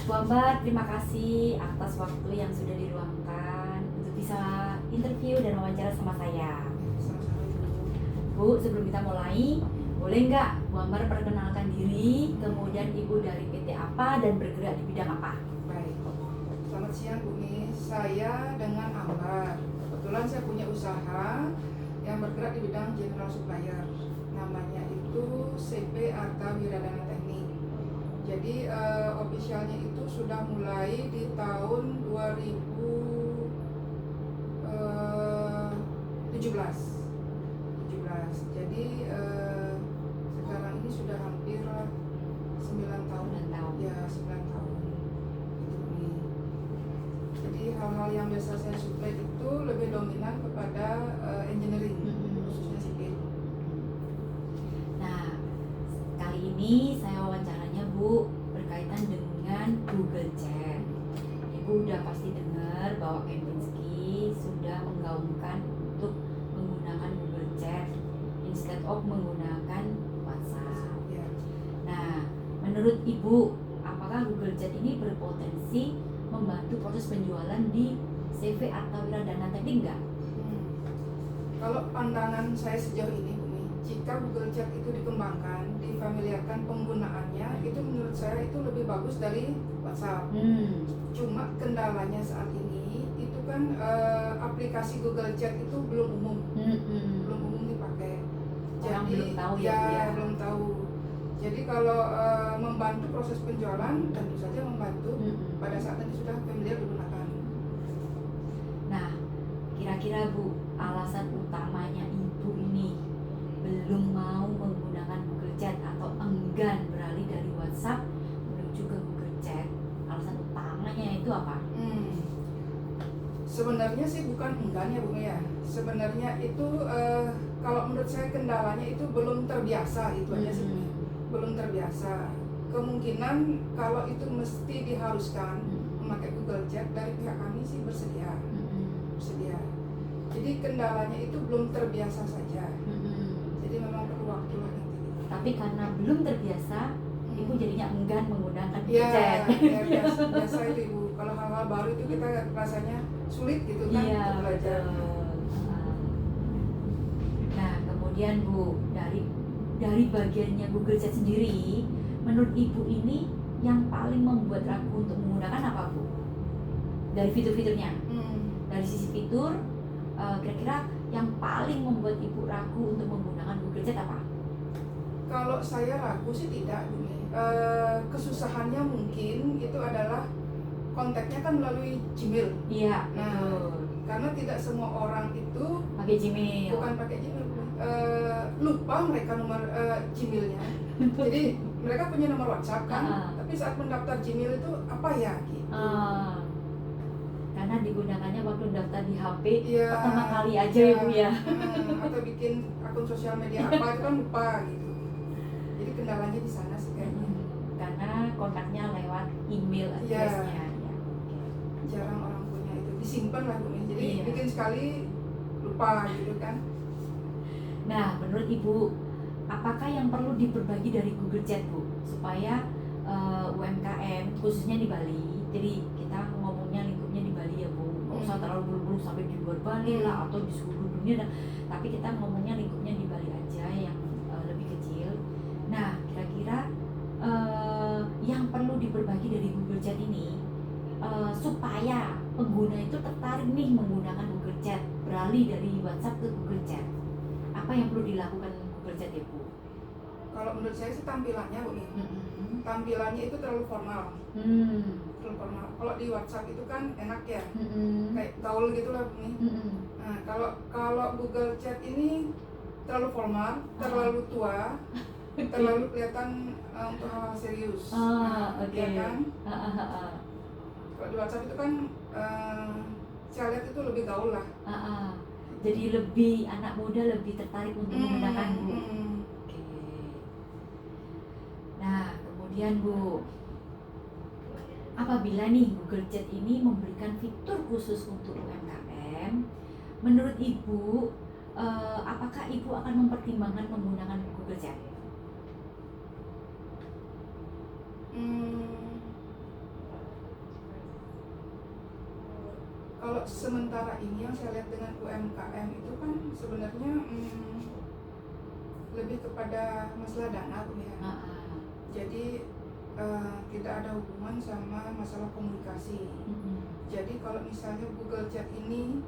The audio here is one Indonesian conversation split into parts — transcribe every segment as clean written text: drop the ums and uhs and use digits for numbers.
Bu Ambar, terima kasih atas waktu yang sudah diluangkan untuk bisa interview dan wawancara sama saya. Sama-sama Ibu. Bu, sebelum kita mulai, boleh nggak Bu Ambar perkenalkan diri, kemudian Ibu dari PT apa dan bergerak di bidang apa? Baik. Selamat siang Bu Mi. Saya dengan Ambar. Kebetulan saya punya usaha yang bergerak di bidang general supplier. Namanya itu CP Arta Wiradana Teknik. Jadi officialnya itu sudah mulai di tahun 2017. Jadi sekarang ini sudah hampir 9 tahun. 9 tahun. Ya, 9 tahun. Itu Mi. Jadi hal-hal yang biasa saya supply itu lebih dominan kepada engineering, khususnya sipil. Nah, kali ini saya wawancaranya Bu berkaitan dengan Google Chat. Ibu udah pasti dengar bahwa Kempinski sudah menggaungkan untuk menggunakan Google Chat instead of menggunakan WhatsApp. Ya. Nah, menurut Ibu, apakah Google Chat ini berpotensi membantu proses penjualan di CV atau Wiradana Teknik enggak? Kalau pandangan saya sejauh ini, Bu Mi, jika Google Chat itu dikembangkan, difamiliarkan penggunaannya, itu menurut saya itu lebih bagus dari WhatsApp. Cuma kendalanya saat ini itu kan aplikasi Google Chat itu belum umum dipakai. Orang belum tahu ya, Bu ya? Belum tahu. Jadi kalau membantu proses penjualan tentu saja membantu pada saat nanti sudah familiar digunakan. Nah, kira-kira Bu, alasan utamanya Ibu ini belum mau menggunakan Google Chat atau enggan beralih dari WhatsApp menuju ke Google Chat, alasan utamanya itu apa? Sebenarnya sih bukan enggan ya Bu ya. Sebenarnya itu kalau menurut saya kendalanya itu belum terbiasa, itu aja sih Bu. Belum terbiasa. Kemungkinan kalau itu mesti diharuskan memakai Google Chat, dari pihak kami sih bersedia. Jadi kendalanya itu belum terbiasa saja. Jadi memang perlu waktu lah nanti. Tapi karena belum terbiasa, Ibu jadinya enggan menggunakan Google Ya, Chat. biasa itu Ibu. Kalau hal-hal baru itu kita rasanya sulit gitu kan Iya, untuk belajar. betul. Nah, kemudian Bu, dari bagiannya Google Chat sendiri, menurut Ibu ini yang paling membuat ragu untuk menggunakan apa Bu? Dari fitur-fiturnya, dari sisi fitur, kira-kira yang paling membuat Ibu ragu untuk menggunakan Google Chat apa? Kalau saya ragu sih tidak, Bu. Kesusahannya mungkin itu adalah kontaknya kan melalui Gmail. Iya, Nah, betul. karena tidak semua orang itu Pakai Gmail. bukan pakai Gmail, lupa mereka nomor Gmailnya. Jadi mereka punya nomor WhatsApp kan, tapi saat mendaftar Gmail itu apa ya gitu. Karena digunakannya waktu daftar di HP Ya, pertama kali aja ya Bu ya. Atau bikin akun sosial media apa itu kan lupa gitu. Jadi kendalanya di sana sih kayaknya. Karena kontaknya lewat email address-nya. Ya. Jarang orang punya itu, disimpan lah Bu. Jadi Iya. bikin sekali lupa gitu kan. Nah, menurut Ibu, apakah yang perlu diperbaiki dari Google Chat Bu supaya UMKM khususnya di Bali, jadi kita ngomongnya lingkupnya di Bali ya Bu, nggak usah terlalu buru-buru sampai di luar Bali lah atau di seluruh dunia, tapi kita ngomongnya lingkupnya di Bali aja yang lebih kecil. Nah, kira-kira yang perlu diperbaiki dari Google Chat ini supaya pengguna itu tertarik nih menggunakan Google Chat, beralih dari WhatsApp ke Google Chat. Apa yang perlu dilakukan Google Chat ya Bu? Kalau menurut saya sih tampilannya Bu. Tampilannya itu terlalu formal. Terlalu formal. Kalau di WhatsApp itu kan enak ya, kayak gaul gitulah Bu. Nah, kalau Google Chat ini terlalu formal, terlalu tua, terlalu kelihatan untuk hal serius. Oke. Ya kan? Kalau di WhatsApp itu kan saya lihat itu lebih gaul lah. Jadi lebih anak muda lebih tertarik untuk menggunakan Bu. Oke. Nah, kemudian Bu, apabila nih Google Chat ini memberikan fitur khusus untuk UMKM, menurut Ibu, apakah Ibu akan mempertimbangkan menggunakan Google Chat? sementara ini yang saya lihat dengan UMKM itu kan sebenarnya lebih kepada masalah dana Bu ya. Jadi tidak ada hubungan sama masalah komunikasi. Jadi kalau misalnya Google Chat ini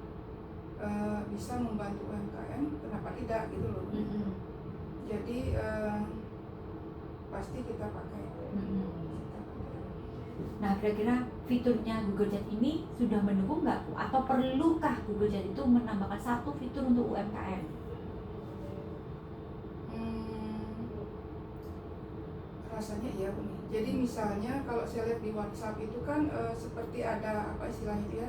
bisa membantu UMKM, kenapa tidak gitu loh. Jadi pasti kita pakai. Nah, kira-kira fiturnya Google Chat ini sudah mendukung nggak Bu? Atau perlukah Google Chat itu menambahkan satu fitur untuk UMKM? Rasanya iya Bu. Jadi misalnya kalau saya lihat di WhatsApp itu kan seperti ada apa istilahnya ya.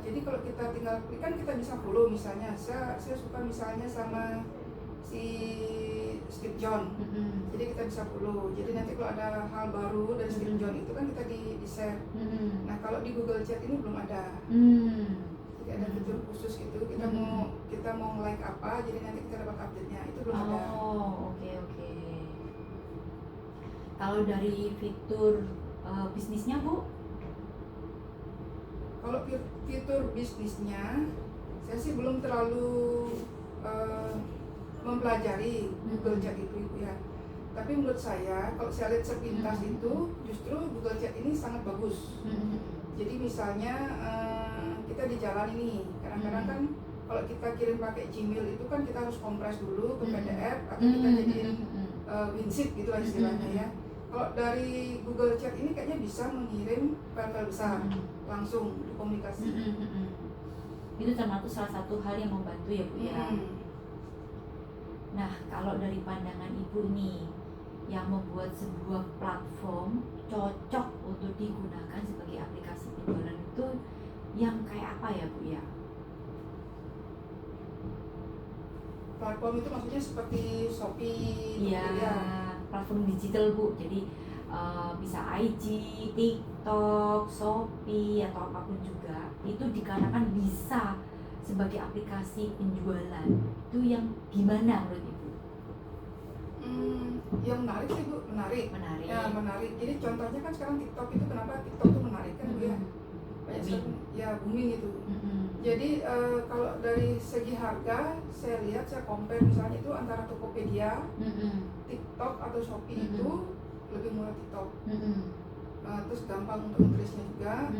Jadi kalau kita tinggal klik kan kita bisa follow misalnya. Saya suka misalnya sama si Steve John. Jadi kita bisa follow. Jadi nanti kalau ada hal baru dari Steve John itu kan kita di share. Nah, kalau di Google Chat ini belum ada. Jadi ada fitur khusus gitu. Kita mau like apa, jadi nanti kita dapat update-nya. Itu belum ada. Oh, oke. Kalau dari fitur bisnisnya Bu? Kalau fitur bisnisnya, saya sih belum terlalu mempelajari Google Chat itu Ibu ya. Tapi menurut saya, kalau saya lihat sepintas itu, justru Google Chat ini sangat bagus. Jadi misalnya kita di jalan ini, kadang-kadang kan kalau kita kirim pakai Gmail itu kan kita harus kompres dulu ke PDF atau kita jadiin WinZip gitu lah istilahnya ya. Kalau dari Google Chat ini kayaknya bisa mengirim file besar langsung komunikasi. Itu termasuk salah satu hal yang membantu ya Bu ya. Nah, kalau dari pandangan Ibu nih, yang membuat sebuah platform cocok untuk digunakan sebagai aplikasi penjualan itu yang kayak apa ya Bu ya? Platform itu maksudnya seperti Shopee, Iya, platform digital Bu. Jadi bisa IG, TikTok, Shopee atau apapun juga. Itu dikarenakan bisa sebagai aplikasi penjualan. Itu yang gimana menurut Ibu? Yang menarik sih Bu, menarik. Ya, menarik. Jadi contohnya kan sekarang TikTok itu kenapa TikTok itu menarik kan Bu ya? Banyak sekali ya booming itu. Jadi kalau dari segi harga saya lihat, saya compare misalnya itu antara Tokopedia, TikTok atau Shopee itu lebih murah TikTok. Terus gampang untuk nulisnya juga.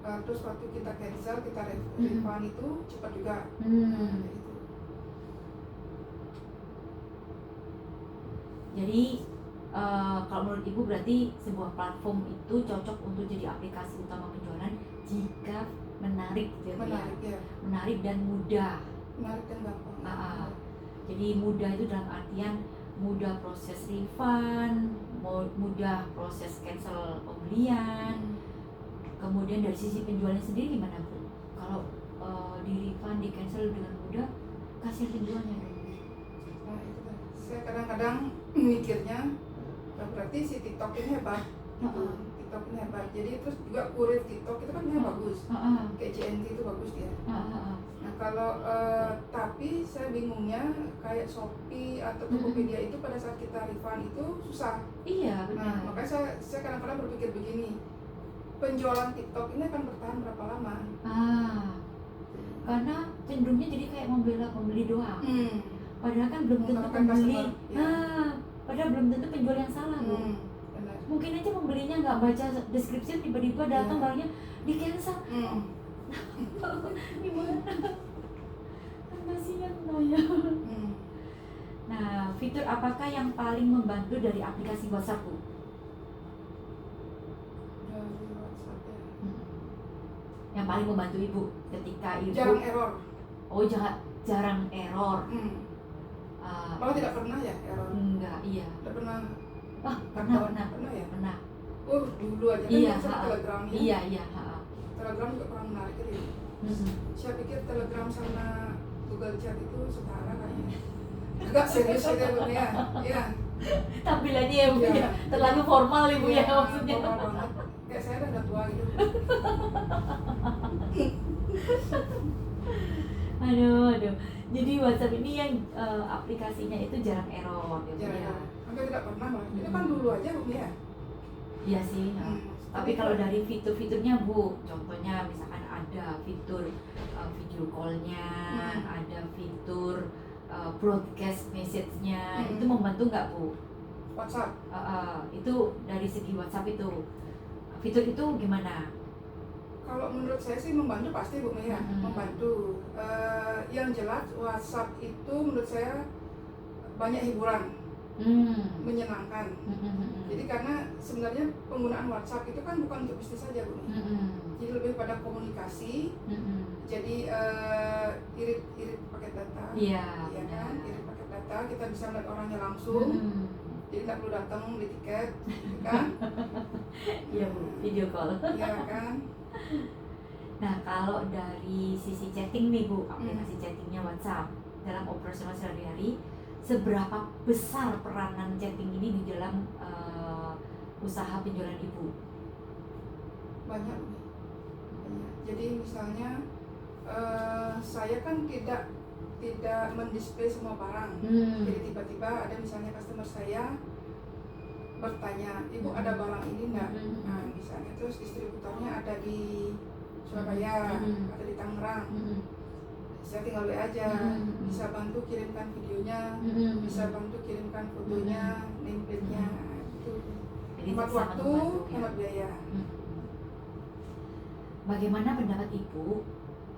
Terus waktu kita cancel, kita refund itu cepat juga. Gitu. Jadi kalau menurut Ibu berarti sebuah platform itu cocok untuk jadi aplikasi utama penjualan jika menarik gitu ya. Menarik dan mudah. Menarik dan gampang. Jadi mudah itu dalam artian mudah proses refund, mudah proses cancel pembelian. Kemudian dari sisi penjualnya sendiri gimana Bu? Kalau di refund, di cancel dengan mudah, kasih penjualnya dong. Nah itu kan. Saya kadang-kadang mikirnya berarti si TikTok ini hebat. TikTok ini hebat. Jadi terus juga kurir TikTok itu kan bagus. Kayak JNT itu bagus dia. Nah kalau tapi saya bingungnya kayak Shopee atau Tokopedia itu pada saat kita refund itu susah. Iya benar. Nah makanya saya kadang-kadang berpikir begini, penjualan TikTok ini akan bertahan berapa lama? Karena cenderungnya jadi kayak membela pembeli doang. Padahal kan belum tentu Menggunakan pembeli. ya. Padahal belum tentu penjual yang salah Bu. Mungkin aja pembelinya nggak baca deskripsi, tiba-tiba datang barangnya di cancel. Gimana? Kasihan loh ya. Nah, fitur apakah yang paling membantu dari aplikasi WhatsApp Bu? Dari WhatsApp ya. Yang paling membantu Ibu ketika Ibu Jarang error. Oh, jarang error. Malah tidak pernah ya error. Enggak, iya. Tidak pernah. Pernah ya. Pernah. Dulu aja kan Iya, Telegram ya. Iya. Telegram juga kurang menarik gitu. Saya pikir Telegram sama Google Chat itu setara kayaknya. Agak serius gitu Bu ya. Iya. Tampilannya ya Bu ya. Terlalu formal Ibu ya maksudnya. Formal banget. Kayak saya udah tua gitu. Aduh. Jadi WhatsApp ini yang aplikasinya itu jarang error gitu ya. Hampir tidak pernah malah. Itu kan dulu aja Bu ya. Iya sih. Tapi kalau dari fitur-fiturnya Bu, contohnya misalkan ada fitur video call-nya, ada fitur broadcast message-nya, itu membantu nggak Bu? WhatsApp. Itu dari segi WhatsApp itu, fitur itu gimana? Kalau menurut saya sih membantu pasti Bu Mia, membantu. Yang jelas WhatsApp itu menurut saya banyak hiburan, menyenangkan. Jadi karena sebenarnya penggunaan WhatsApp itu kan bukan untuk bisnis saja Bu Mia. Jadi lebih pada komunikasi. Jadi irit paket data, ya kan? Irit paket data, kita bisa melihat orangnya langsung. Jadi nggak perlu datang beli tiket, kan? Iya Bu, video call. Iya kan? Nah kalau dari sisi chatting nih Bu, aplikasi chattingnya WhatsApp dalam operasional sehari-hari, seberapa besar peranan chatting ini di dalam usaha penjualan Ibu? Banyak. Jadi misalnya saya kan tidak mendisplay semua barang. Jadi tiba-tiba ada misalnya customer saya bertanya, Ibu ada barang ini enggak? Nah misalnya terus distributornya ada di Surabaya, ada di Tangerang. Saya tinggal WA aja, bisa bantu kirimkan videonya, bisa bantu kirimkan fotonya, nameplate-nya, itu. Hemat waktu, hemat biaya. Bagaimana pendapat Ibu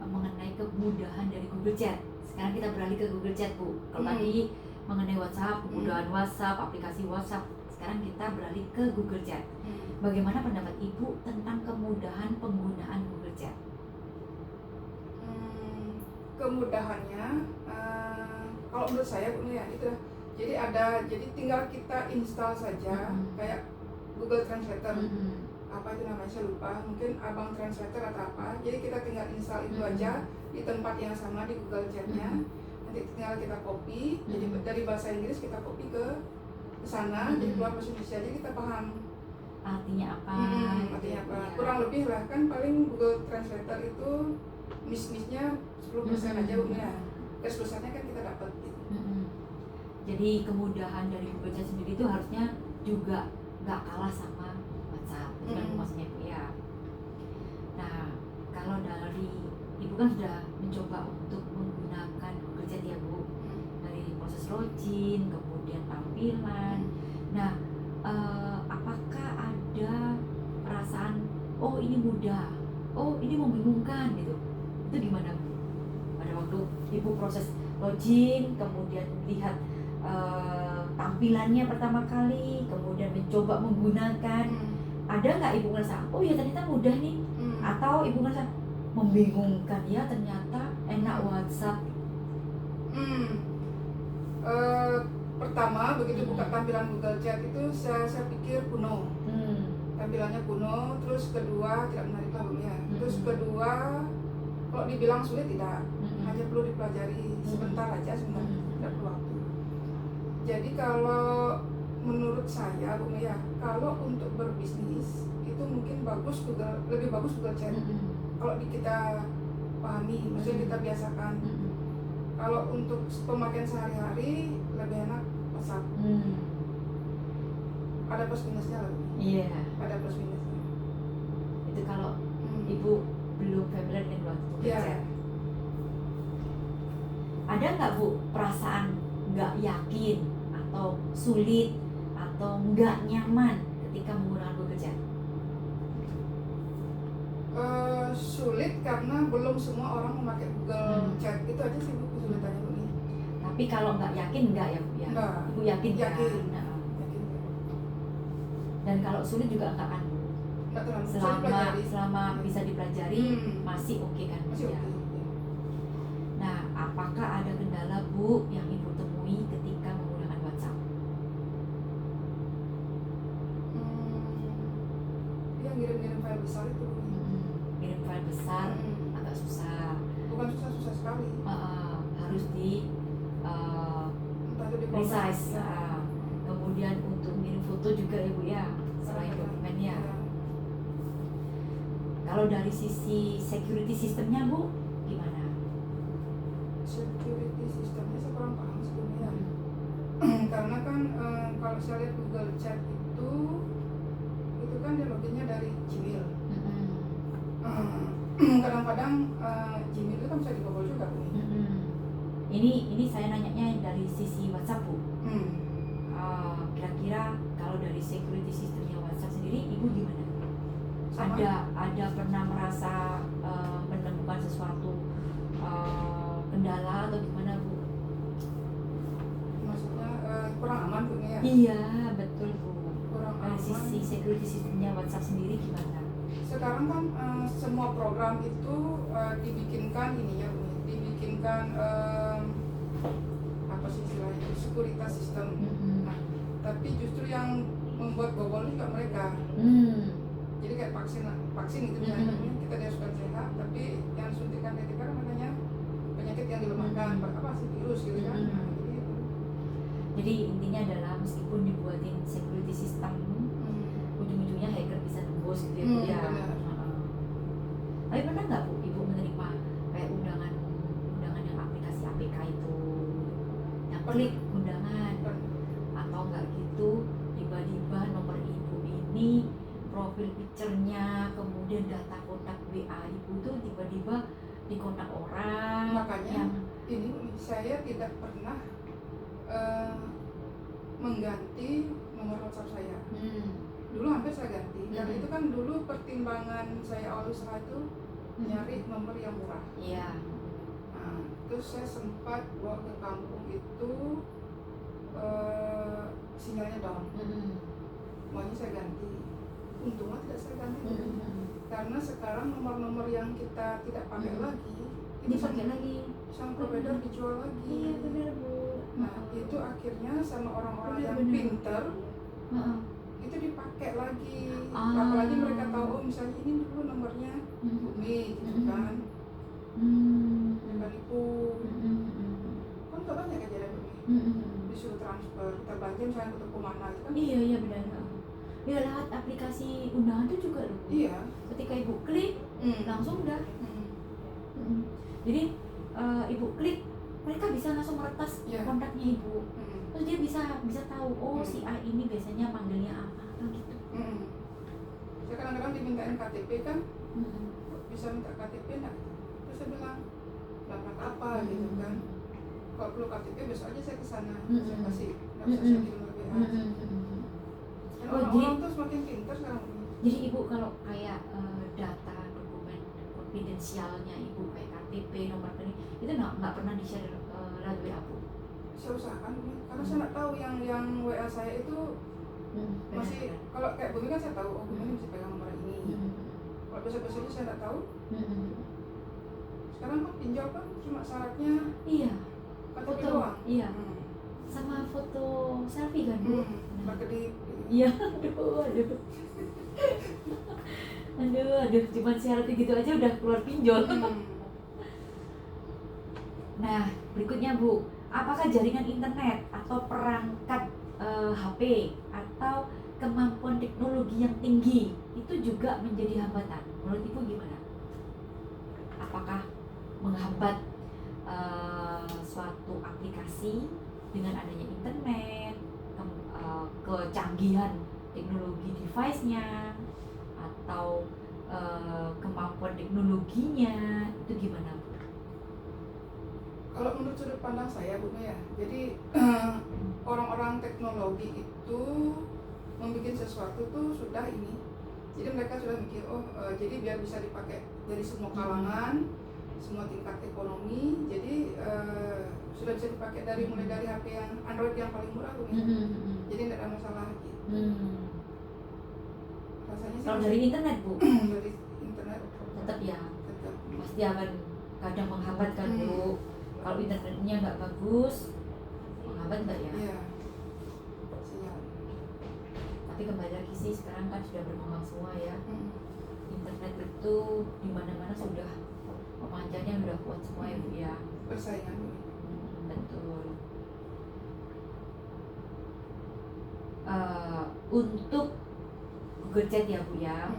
mengenai kemudahan dari Google Chat? Sekarang kita beralih ke Google Chat Bu. Kalau tadi mengenai WhatsApp, kemudahan WhatsApp, aplikasi WhatsApp, sekarang kita beralih ke Google Chat. Bagaimana pendapat Ibu tentang kemudahan penggunaan Google Chat? Kemudahannya, kalau menurut saya Bu ya itu, jadi tinggal kita install saja, kayak Google Translator. Apa itu namanya saya lupa, mungkin Abang Translator atau apa. Jadi kita tinggal install itu aja di tempat yang sama di Google Chat-nya. Nanti tinggal kita copy, jadi dari bahasa Inggris kita copy ke sana, jadi keluar bahasa Indonesia, jadi kita paham artinya apa. Artinya apa? Ya. Kurang lebih lah, kan paling Google Translator itu miss-missnya 10% aja Bu ya. Kesuksesannya kan kita dapat gitu. Jadi kemudahan dari Google Chat sendiri itu harusnya juga nggak kalah sama WhatsApp, itu kan maksudnya Bu ya. Nah, kalau dari Ibu kan sudah mencoba untuk menggunakan Google Chat ya Bu, dari proses login, kemudian tampilan. Nah, apakah ada perasaan, oh ini mudah, oh ini membingungkan gitu? Itu gimana Bu? Pada waktu Ibu proses login, kemudian lihat tampilannya pertama kali, kemudian mencoba menggunakan, ada nggak Ibu ngerasa, oh ya ternyata mudah nih, atau Ibu ngerasa membingungkan ya ternyata enak WhatsApp? Pertama begitu buka tampilan Google Chat itu saya pikir kuno, tampilannya kuno. Terus kedua tidak menarik lah Bu ya. Terus kedua kalau dibilang sulit tidak, hanya perlu dipelajari sebentar aja sebenarnya, tidak perlu waktu. Jadi kalau menurut saya Bu ya, kalau untuk berbisnis itu mungkin lebih bagus Google Chat. Kalau kita pahami, maksudnya kita biasakan. Kalau untuk pemakaian sehari-hari lebih enak WhatsApp. Ada plus minusnya lah. Iya. Ada plus minusnya. Itu kalau Ibu belum familiar dengan Google Chat. Ada nggak Bu perasaan nggak yakin atau sulit atau nggak nyaman ketika menggunakan Google Chat? Sulit karena belum semua orang memakai Google Chat, itu aja sih Bu kesulitannya Bu. Tapi kalau nggak yakin nggak ya Bu ya? Nggak. Ibu yakin kan? Yakin. Dan kalau sulit juga nggak kan Bu? Nggak terlalu. Selama bisa dipelajari masih oke kan Bu ya? Nah, apakah ada kendala Bu yang Ibu temui ketika menggunakan WhatsApp? Dia ngirim-ngirim file besar itu. Ngirim file besar agak susah. Bukan susah sekali. Harus di resize. Kemudian untuk ngirim foto juga ya Bu ya, selain dokumennya. Kalau dari sisi security sistemnya Bu, gimana? Security sistemnya saya kurang paham sebenarnya. Karena kan kalau saya lihat Google Chat itu kan dia loginnya dari kadang Gmail itu kan bisa dibobol juga Bu. Ini saya nanyanya dari sisi WhatsApp Bu. Hmm. Kira-kira kalau dari security sistemnya WhatsApp sendiri Ibu gimana? Sama. Ada pernah merasa menemukan sesuatu kendala atau gimana Bu? Maksudnya kurang aman Bu ya? Iya betul Bu. Kurang Dari aman. sisi security sistemnya WhatsApp sendiri gimana? Sekarang kan semua program itu dibikinkan ininya Bu, dibikinkan apa sih istilahnya, sekuritas sistem. Nah, tapi justru yang membuat bobol juga mereka. Jadi kayak vaksin gitu misalnya, kita diharuskan sehat, tapi yang suntikan ketika kan katanya penyakit yang dilemahkan, apa sih virus gitu kan. Nah, jadi intinya adalah meskipun dibuatin security system, ujung-ujungnya hacker bisa nembus gitu ya Bu ya. Tapi pernah nggak Bu Ibu menerima kayak undangan yang aplikasi APK itu, yang klik undangan, atau nggak gitu tiba-tiba nomor Ibu ini profil picture-nya, kemudian data kontak WA Ibu tuh tiba-tiba dikontak orang. Makanya ini saya tidak pernah mengganti nomor WhatsApp saya. Dulu hampir saya ganti, karena itu kan dulu pertimbangan saya awal usaha itu nyari nomor yang murah. Iya. Nah, terus saya sempat bawa ke kampung itu sinyalnya down. Maunya saya ganti. Untungnya tidak saya ganti. Karena sekarang nomor-nomor yang kita tidak pakai lagi itu dipakai lagi sama provider dijual lagi. Iya benar Bu. Nah itu akhirnya sama orang-orang yang pinter itu dipakai lagi. Apalagi mereka tahu oh misalnya ini dulu nomornya Bumi gitu kan. Mereka nipu. Kan gak banyak kejadian Bumi. Disuruh transfer, kita belanja misalnya ke toko mana itu kan. Iya benar. Ya lewat aplikasi undangan itu juga loh. Iya. Ketika Ibu klik langsung udah. Jadi Ibu klik, mereka bisa langsung meretas kontaknya Ibu. Terus dia bisa tahu oh si A ini biasanya panggilnya apa gitu. Saya kadang-kadang dimintain KTP kan, bisa minta KTP enggak? Terus saya bilang dapat apa gitu kan. Kalau perlu KTP besok aja saya kesana, saya kasih, nggak bisa saya kirim ke WA. Dan orang-orang tuh semakin pintar sekarang. Jadi Ibu kalau kayak data dokumen konfidensialnya Ibu kayak KTP, nomor rekening itu nggak pernah di-share lewat WA Bu? Saya usahakan, karena saya nggak tahu yang WA saya itu masih kalau kayak Bumi kan saya tahu, oh Bumi ini mesti pegang nomor ini. Kalau besok-besok ini saya nggak tahu. Sekarang kan pinjol kan cuma syaratnya KTP doang. Iya. Sama foto selfie kan Bu? Berkedip. Iya, aduh, cuman syaratnya gitu aja udah keluar pinjol. Nah, berikutnya Bu, apakah jaringan internet atau perangkat HP atau kemampuan teknologi yang tinggi itu juga menjadi hambatan? Menurut Ibu gimana? Apakah menghambat suatu aplikasi dengan adanya internet, kecanggihan teknologi device-nya atau kemampuan teknologinya itu gimana Bu? Kalau menurut sudut pandang saya Bu ya, jadi orang-orang teknologi itu membuat sesuatu tuh sudah ini. Jadi mereka sudah mikir jadi biar bisa dipakai dari semua kalangan, semua tingkat ekonomi. Jadi sudah bisa dipakai mulai dari HP yang Android yang paling murah Bu ya. Jadi tidak ada masalah gitu. Rasanya sih kalau dari internet Bu? Dari internet tetap tetap pasti akan kadang menghambat kan Bu. Kalau internetnya nggak bagus, menghambat nggak ya? Iya. Siap. Tapi kembali lagi sih sekarang kan sudah berkembang semua ya. Internet itu di mana-mana sudah pemancarnya sudah kuat semua ya Bu ya. Persaingan Bu. Betul. Untuk Google Chat ya Bu ya.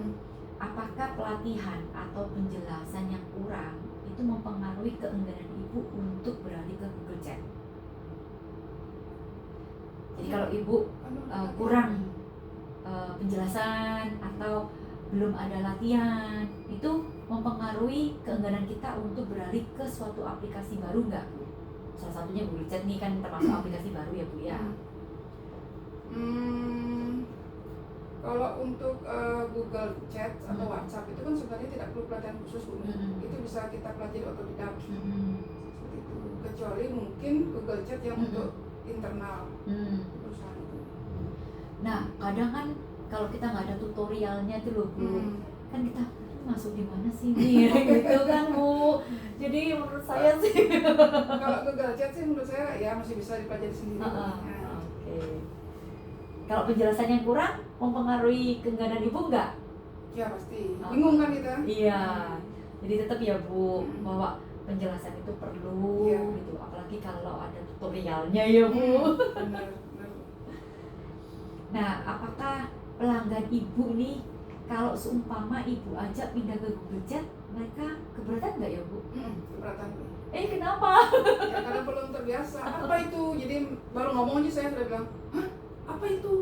Apakah pelatihan atau penjelasan yang kurang itu mempengaruhi keengganan Ibu untuk beralih ke Google Chat? Jadi kalau Ibu kurang penjelasan atau belum ada latihan, itu mempengaruhi keengganan kita untuk beralih ke suatu aplikasi baru nggak Bu? Salah satunya Google Chat nih kan termasuk aplikasi baru ya Bu ya. Kalau untuk Google Chat atau WhatsApp itu kan sebenarnya tidak perlu pelatihan khusus Bu. Itu bisa kita pelajari otodidak. Seperti itu. Kecuali mungkin Google Chat yang untuk internal perusahaan itu. Nah, kadang kan kalau kita nggak ada tutorialnya tuh loh Bu, kan kita masuk di mana sih nih gitu kan Bu. Jadi menurut saya sih kalau Google Chat sih menurut saya ya masih bisa dipelajari sendiri. Oke. Kalau penjelasannya kurang mempengaruhi keengganan Ibu nggak? Ya pasti. Bingung kan kita? Iya. Jadi tetap ya Bu, bahwa penjelasan itu perlu gitu. Apalagi kalau ada tutorialnya ya Bu. Benar. Nah, apakah pelanggan Ibu nih kalau seumpama Ibu ajak pindah ke Google Chat, mereka keberatan nggak ya Bu? Keberatan. Kenapa? Ya karena belum terbiasa. Apa itu? Jadi baru ngomong aja saya sudah bilang, hah? Apa itu?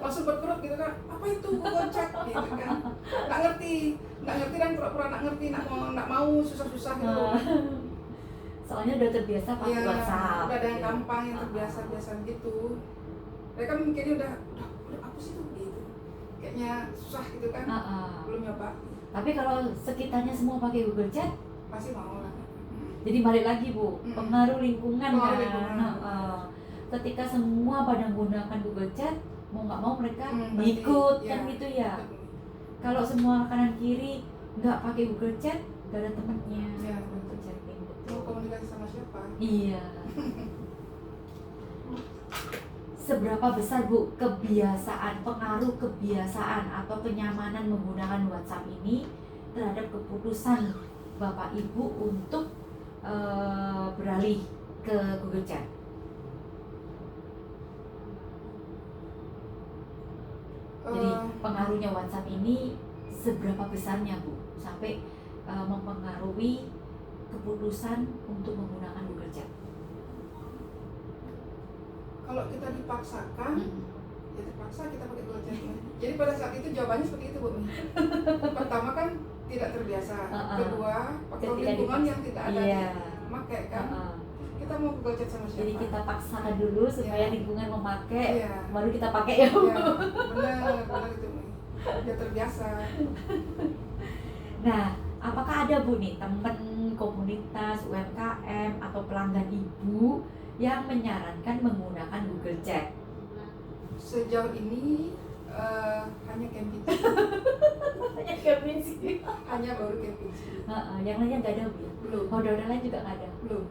Langsung berkerut gitu kan. Apa itu Google Chat? Gitu kan. Nggak ngerti dan pura-pura nggak ngerti, nggak mau susah-susah gitu. Soalnya udah terbiasa pakai WhatsApp. Udah ada yang gampang, yang terbiasa gitu. Mereka mikirnya udah apa sih itu gitu. Kayaknya susah gitu kan. Belum nyoba. Tapi kalau sekitarnya semua pakai Google Chat, pasti mau lah. Jadi balik lagi Bu, pengaruh lingkungan kan. Ketika semua pada menggunakan Google Chat, mau nggak mau mereka ikut kan gitu ya. Kalau semua kanan kiri nggak pakai Google Chat, nggak ada temennya untuk chatting. Mau komunikasi sama siapa? Iya. Seberapa besar Bu pengaruh kebiasaan atau kenyamanan menggunakan WhatsApp ini terhadap keputusan Bapak Ibu untuk beralih ke Google Chat? Jadi pengaruhnya WhatsApp ini seberapa besarnya Bu sampai mempengaruhi keputusan untuk menggunakan Google Chat? Kalau kita dipaksakan, ya terpaksa kita pakai Google Chat. Jadi pada saat itu jawabannya seperti itu Bu. Pertama kan tidak terbiasa, kedua faktor lingkungan yang tidak ada memakai kan. Kita mau Google Chat sama siapa? Jadi kita paksakan dulu supaya lingkungan memakai, baru kita pakai ya. Benar itu Bu. Udah terbiasa. Nah, apakah ada Bu nih teman komunitas UMKM atau pelanggan Ibu yang menyarankan menggunakan Google Chat? Sejauh ini hanya Kempinski. Hanya Kempinski. Hanya baru Kempinski. Yang lainnya nggak ada Bu? Belum. Modal lain juga nggak ada? Belum.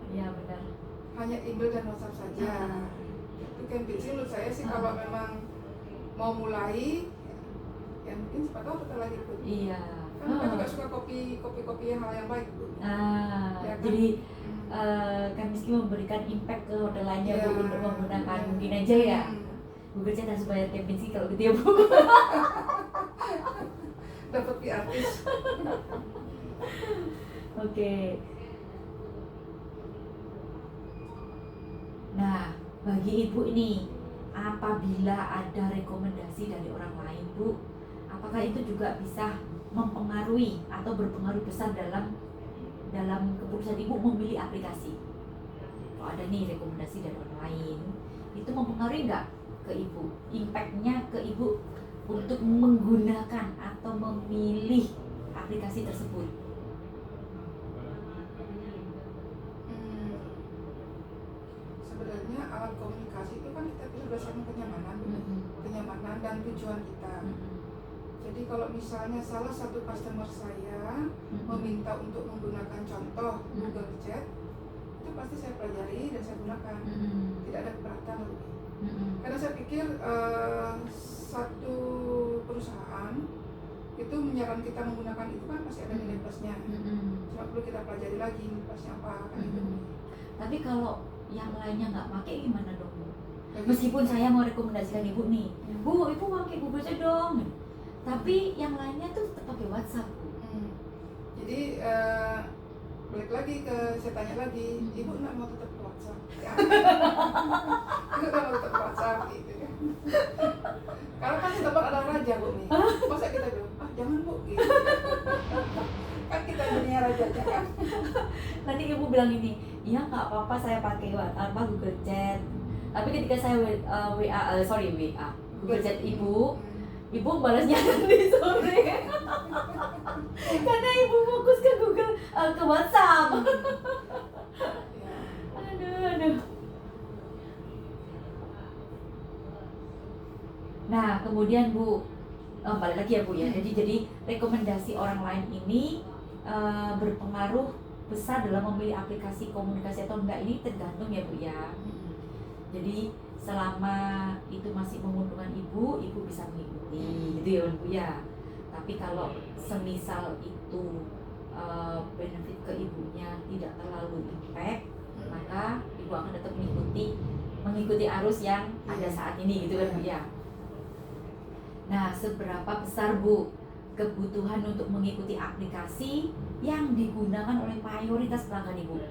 Ya benar. Hanya email dan WhatsApp saja. Itu Kempinski menurut saya sih kalau memang mau mulai, ya mungkin siapa tahu kita lagi ikut. Iya. Kan kita juga suka kopi yang hal yang baik Bu. Ya kan? Jadi Kempinski memberikan impact ke hotel lainnya Bu untuk menggunakan mungkin aja ya. Google Chat harus bayar Kempinski kalau gitu ya Bu. Dapat artis. Oke. Nah, bagi Ibu ini, apabila ada rekomendasi dari orang lain Bu, apakah itu juga bisa mempengaruhi atau berpengaruh besar dalam keputusan Ibu memilih aplikasi? Kalau ada nih rekomendasi dari orang lain, itu mempengaruhi nggak ke Ibu? Impact-nya ke Ibu untuk menggunakan atau memilih aplikasi tersebut? Sebenarnya alat komunikasi itu kan kita pilih berdasarkan kenyamanan dan tujuan kita. Jadi kalau misalnya salah satu customer saya meminta untuk menggunakan contoh Google Chat, itu pasti saya pelajari dan saya gunakan. Tidak ada keberatan. Karena saya pikir satu perusahaan itu menyarankan kita menggunakan itu kan pasti ada nilai plusnya. Cuma perlu kita pelajari lagi plusnya apa kan itu. Tapi kalau yang lainnya nggak pakai gimana dong Bu? Meskipun saya mau rekomendasikan Ibu nih, Bu, Ibu pakai Google Chat dong. Tapi yang lainnya tuh tetap pakai WhatsApp. Jadi balik lagi saya tanya lagi, Ibu nggak mau tetap ke WhatsApp? Ya. Ibu nggak mau tetap ke WhatsApp gitu kan? Karena kan tempat ada raja Bu Mi. Masa kita bilang, jangan Bu gitu. Kan kita jadinya rajanya kan. Nanti ibu bilang ini, iya nggak apa-apa saya pakai Google Chat. Tapi ketika saya WA Google Chat ibu balasnya nanti sore. Karena ibu fokus ke Google ke WhatsApp. Aduh. Nah, kemudian Bu, balik lagi ya Bu ya. Jadi rekomendasi orang lain ini berpengaruh besar dalam memilih aplikasi komunikasi atau enggak, ini tergantung ya Bu ya. Jadi selama itu masih menguntungkan ibu bisa mengikuti gitu ya Bu ya. Tapi kalau semisal itu benefit ke ibunya tidak terlalu impact, maka ibu akan tetap mengikuti arus yang ada saat ini gitu kan Bu ya. Nah, seberapa besar Bu kebutuhan untuk mengikuti aplikasi yang digunakan oleh mayoritas pelanggan ibu?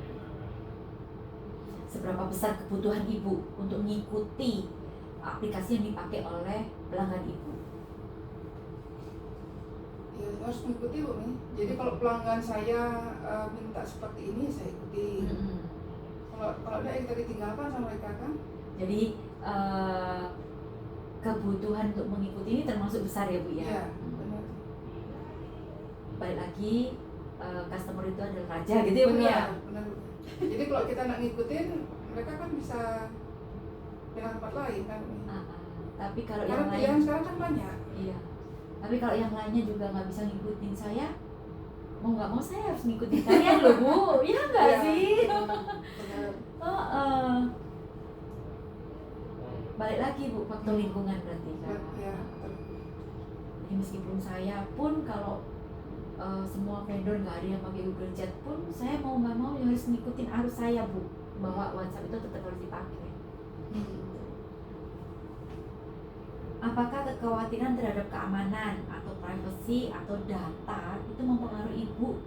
Seberapa besar kebutuhan ibu untuk mengikuti aplikasi yang dipakai oleh pelanggan ibu? Ya harus mengikuti Bu nih. Jadi kalau pelanggan saya minta seperti ini, saya ikuti. Kalau ada yang tadi tinggalkan sama mereka kan. Jadi kebutuhan untuk mengikuti ini termasuk besar ya Bu ya? Iya, benar. Balik lagi, customer itu adalah raja gitu ya Bu ya? Benar. Jadi kalau kita nak ngikutin, mereka kan bisa pindah tempat lain kan. Tapi kalau karena yang pilihan lain, sekarang kan banyak. iya. Tapi kalau yang lainnya juga nggak bisa ngikutin saya, mau nggak mau saya harus ngikutin kalian loh Bu, iya nggak sih? Balik lagi Bu, faktor lingkungan berarti kan. Ya. Jadi meskipun saya pun kalau semua vendor nggak ada yang pakai Google Chat pun, saya mau nggak mau ya harus ngikutin arus saya Bu, bahwa WhatsApp itu tetap harus dipakai. Apakah kekhawatiran terhadap keamanan atau privacy atau data itu mempengaruhi ibu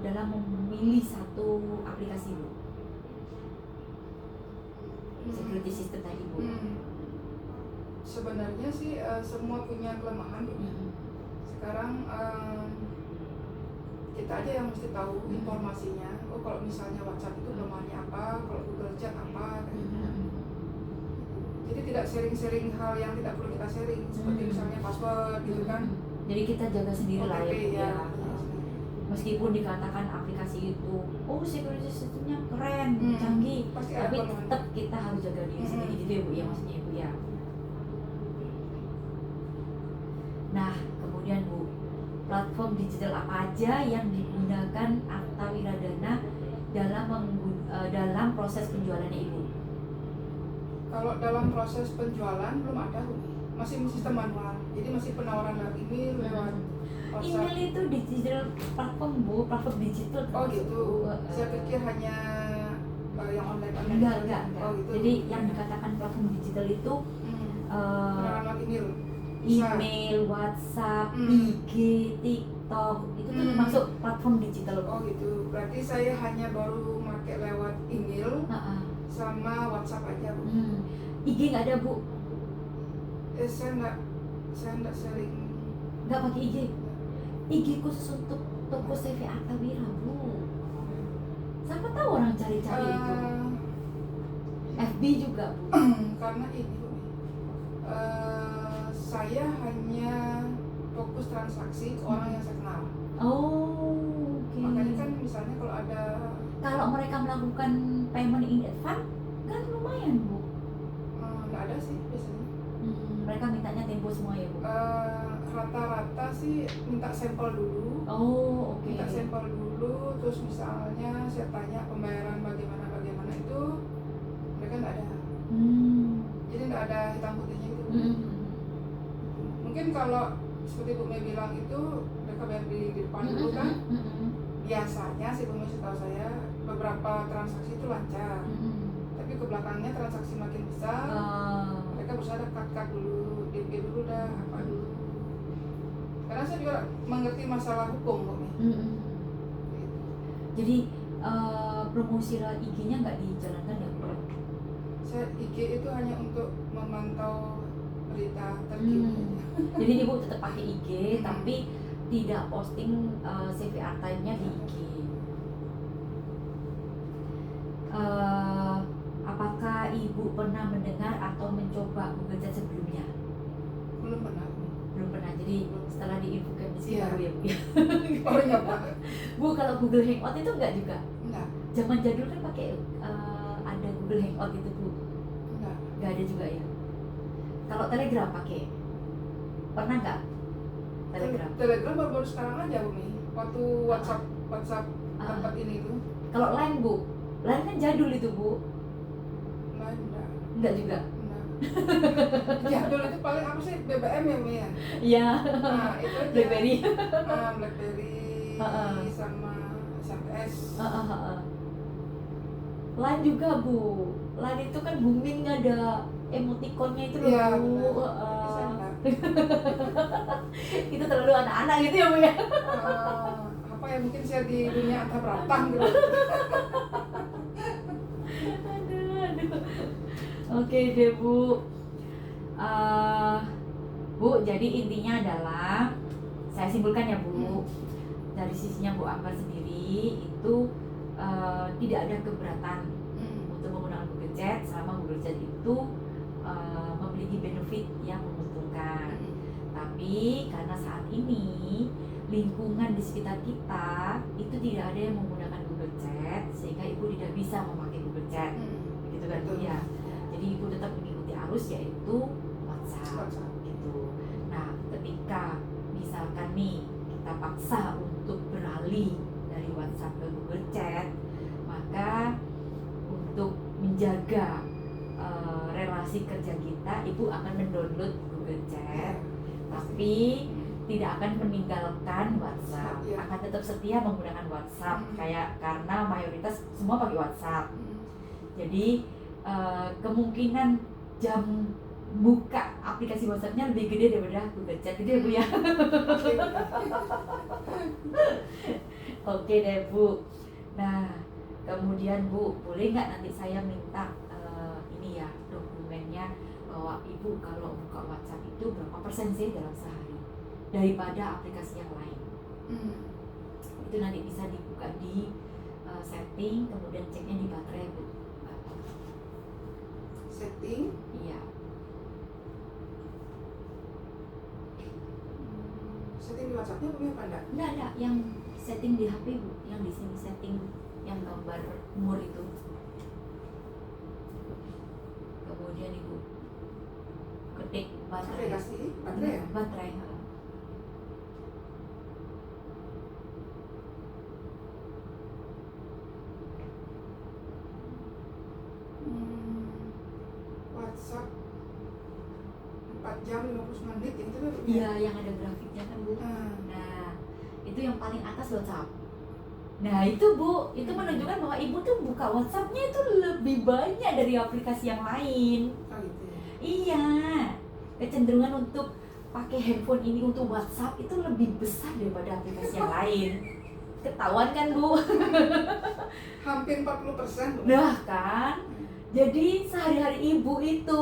dalam memilih satu aplikasi Bu? Security system tadi Bu. Sebenarnya sih semua punya kelemahan Bu. Sekarang kita aja yang mesti tahu informasinya. Oh, kalau misalnya WhatsApp itu kelemahannya apa, kalau Google Chat apa kan. Jadi tidak sharing-sharing hal yang tidak perlu kita sharing, seperti misalnya password gitu kan. Jadi kita jaga sendiri lah ya Bu ya. Ya. Meskipun dikatakan aplikasi itu, security systemnya keren, canggih, Pasti tapi ada tetap kita harus jaga diri sendiri gitu ya Bu ya, maksudnya Ibu ya. Nah, kemudian Bu, platform digital apa aja yang digunakan Arta Wiradana dalam proses penjualannya Ibu? Kalau dalam proses penjualan belum ada Bu. Masih sistem manual. Jadi masih penawaran lewat email, lewat WhatsApp. Email itu digital platform Bu, platform digital. Oh gitu. Saya pikir hanya yang online. Enggak. Oh gitu. Jadi yang dikatakan platform digital itu penawaran lewat email. Email, WhatsApp, IG, TikTok, itu tuh termasuk platform digital. Oh gitu. Berarti saya hanya baru pakai lewat email sama WhatsApp aja Bu. IG nggak ada Bu? Saya nggak sering. Nggak pakai IG? IG khusus untuk toko CV Arta Wira Bu. Siapa tahu orang cari-cari itu. FB juga Bu. Karena ini Bu. Saya hanya fokus transaksi ke orang yang saya kenal. Oh, oke. Makanya kan misalnya kalau mereka melakukan payment in advance kan lumayan Bu. Nggak ada sih biasanya. Mereka mintanya tempo semua ya Bu? Rata-rata sih minta sampel dulu. Oh, oke. Minta sampel dulu, terus misalnya saya tanya pembayaran bagaimana itu, mereka nggak ada. Jadi nggak ada hitam putihnya gitu. Mungkin kalau seperti Bu Mei bilang itu mereka bayar di depan dulu kan. Biasanya sih Bu Mei setahu saya beberapa transaksi itu lancar. Tapi ke belakangnya transaksi makin besar, mereka berusaha cut dulu, DP dulu dah, apa dulu. Karena saya juga mengerti masalah hukum Bu Mei. Jadi promosi IG-nya nggak dijalankan ya Bu? Saya IG itu hanya untuk memantau berita terkini. Jadi ibu tetap pakai IG tapi tidak posting CV archive-nya di IG. Apakah ibu pernah mendengar atau mencoba Google Chat sebelumnya? Belum pernah. Belum pernah. Jadi setelah diinfokan di sini baru ya bu ya. Oh iya Pak. Bu, kalau Google Hangout itu enggak juga? Enggak. Zaman jadul kan pakai ada Google Hangout itu bu. Enggak ada juga ya. Kalau Telegram pakai? Pernah nggak? Telegram baru sekarang aja Bumi. Waktu WhatsApp tempat ini tuh. Kalau Line bu, Line kan jadul itu bu. Line enggak juga. Jadul itu paling apa sih, BBM ya Mi ya? Iya. Nah itu aja. BlackBerry. BlackBerry sama SMS. Line juga bu. Line itu kan booming, ada emoticonnya itu loh ya, bu. Itu terlalu anak-anak gitu ya bu ya. Apa ya, mungkin saya di dunia antar beratang gitu. aduh. Oke deh bu. Bu, jadi intinya adalah saya simpulkan ya bu, dari sisinya Bu Ambar sendiri itu tidak ada keberatan untuk menggunakan Google Chat selama Google Chat itu memiliki benefit yang menguntungkan. Tapi karena saat ini lingkungan di sekitar kita itu tidak ada yang menggunakan Google Chat, sehingga ibu tidak bisa memakai Google Chat, gitu kan bu ya. Jadi ibu tetap mengikuti arus, yaitu WhatsApp gitu. Nah, ketika misalkan nih kita paksa untuk beralih dari WhatsApp ke Google Chat, maka untuk menjaga relasi kerja kita, ibu akan mendownload Google Chat, tapi tidak akan meninggalkan WhatsApp, akan tetap setia menggunakan WhatsApp, kayak karena mayoritas semua pakai WhatsApp. Jadi kemungkinan jam buka aplikasi WhatsApp-nya lebih gede daripada Google Chat, gitu ya bu ya. Oke deh bu. Nah kemudian bu, boleh nggak nanti saya minta ini ya, dokumennya, bahwa ibu kalau buka WhatsApp itu berapa persen sih dalam sehari daripada aplikasi yang lain. Itu nanti bisa dibuka di setting, kemudian ceknya di baterai bu. Setting? Iya. Setting di WhatsApp-nya punya apa enggak? Enggak, yang setting di HP bu, yang di sini setting yang gambar umur itu. Kemudian ibu ketik baterai. Baterai ya? Baterai. WhatsApp 4 jam 59 menit itu kan? Iya, yang ada grafiknya kan bu. Nah, itu yang paling atas WhatsApp. Nah itu bu, itu menunjukkan bahwa ibu tuh buka WhatsApp-nya itu lebih banyak dari aplikasi yang lain. Oh gitu ya? Iya, kecenderungan untuk pakai handphone ini untuk WhatsApp itu lebih besar daripada aplikasi yang lain. Ketahuan kan bu? Hampir 40%. Nah kan, jadi sehari-hari ibu itu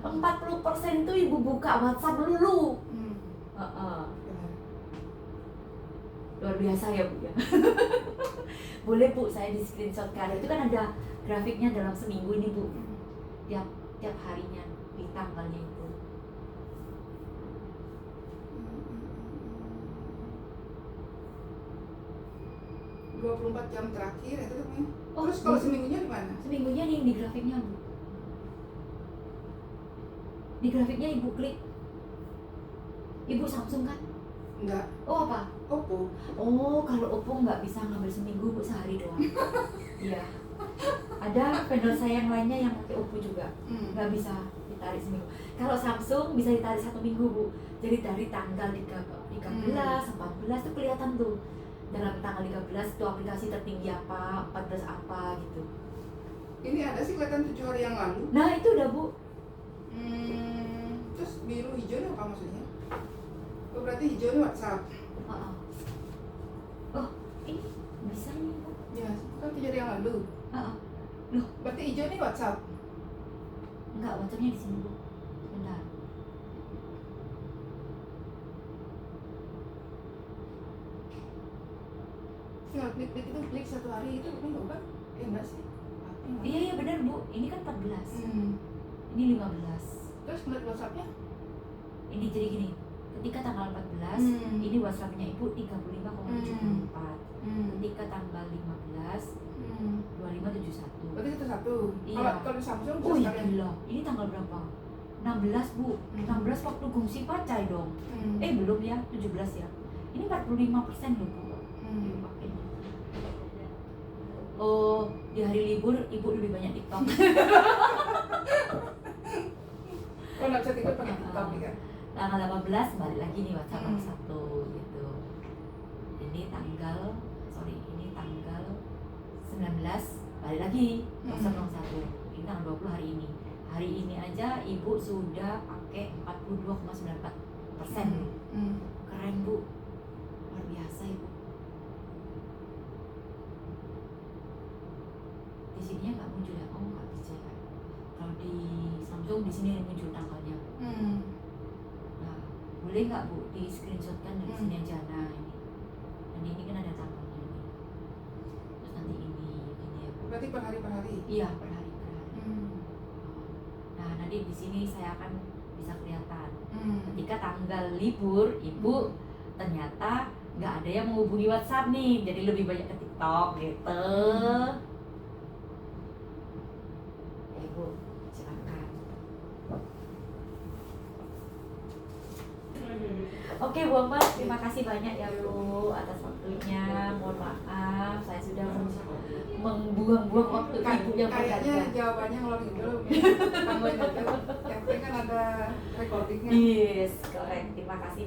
40% itu ibu buka WhatsApp dulu. Luar biasa ya bu ya. Boleh bu, saya di screenshotkan. Itu kan ada grafiknya dalam seminggu ini bu, tiap harinya di tanggalnya itu. 24 jam terakhir itu kan. Oh, terus kalau seminggunya di mana? Seminggunya nih di grafiknya bu. Di grafiknya ibu klik. Ibu Samsung kan? Enggak. Oh apa? Oppo. Oh, kalau Oppo nggak bisa ngambil seminggu bu, sehari doang. Iya. Ada vendor saya yang lainnya yang pakai Oppo juga, nggak bisa ditarik seminggu. Kalau Samsung bisa ditarik 1 minggu bu. Jadi dari tanggal 13, 14 tuh kelihatan tuh. Dalam tanggal 13 tuh aplikasi tertinggi apa, 14 apa gitu. Ini ada sih kelihatan 7 hari yang lalu. Nah itu udah bu. Terus biru hijau ini apa maksudnya? Oh, berarti hijau ini WhatsApp. Oh ini bisa nih bu. Ya, kan 7 hari yang lalu. Loh, berarti hijau ini WhatsApp. Enggak, WhatsAppnya di sini Bu. Bentar. Tinggal klik-klik itu, klik 1 hari itu enggak? Enggak sih. Iya benar Bu, ini kan 14. Ini 15. Terus ngeliat WhatsAppnya? Ini jadi gini, ketika tanggal 14 ini WhatsAppnya Ibu 35,74. Ketika tanggal 15 2571. Berarti satu. Iya. Kalau di Samsung Oh iya sekalian. gila, ini tanggal berapa? 16 Bu, 16 waktu gongsi pacai dong. Belum ya, 17 ya. Ini 45% loh Bu. Pakainya. Oh, di hari libur Ibu lebih banyak TikTok. Kalau nggak bisa tidur pakai TikTok ya. Tanggal 18 balik lagi nih WhatsApp nomor 1 gitu. Ini tanggal 19 balik lagi WhatsApp nomor 1. Ini tanggal 20 hari ini. Hari ini aja Ibu sudah pakai 42,94%. Keren Bu, luar biasa Ibu. Di sininya nggak muncul ya, nggak bisa kan? Kalau di Samsung di sini muncul tanggalnya. Nah, boleh nggak Bu di screenshotkan dari sini aja. Nah ini kan ada tanggalnya nih. Terus nanti ini ya Bu. Berarti per hari. Iya per hari. Nah nanti di sini saya akan bisa kelihatan. Ketika tanggal libur Ibu ternyata nggak ada yang menghubungi WhatsApp nih, jadi lebih banyak ke TikTok gitu. Ibu silakan. Oke Bu Amar, terima kasih banyak ya Bu atas waktunya. Mohon maaf saya sudah membuang-buang waktu Ibu yang berharga. Kayaknya jawabannya ngeluar dulu. Yang penting kan ada recordingnya. Yes, correct. Terima kasih.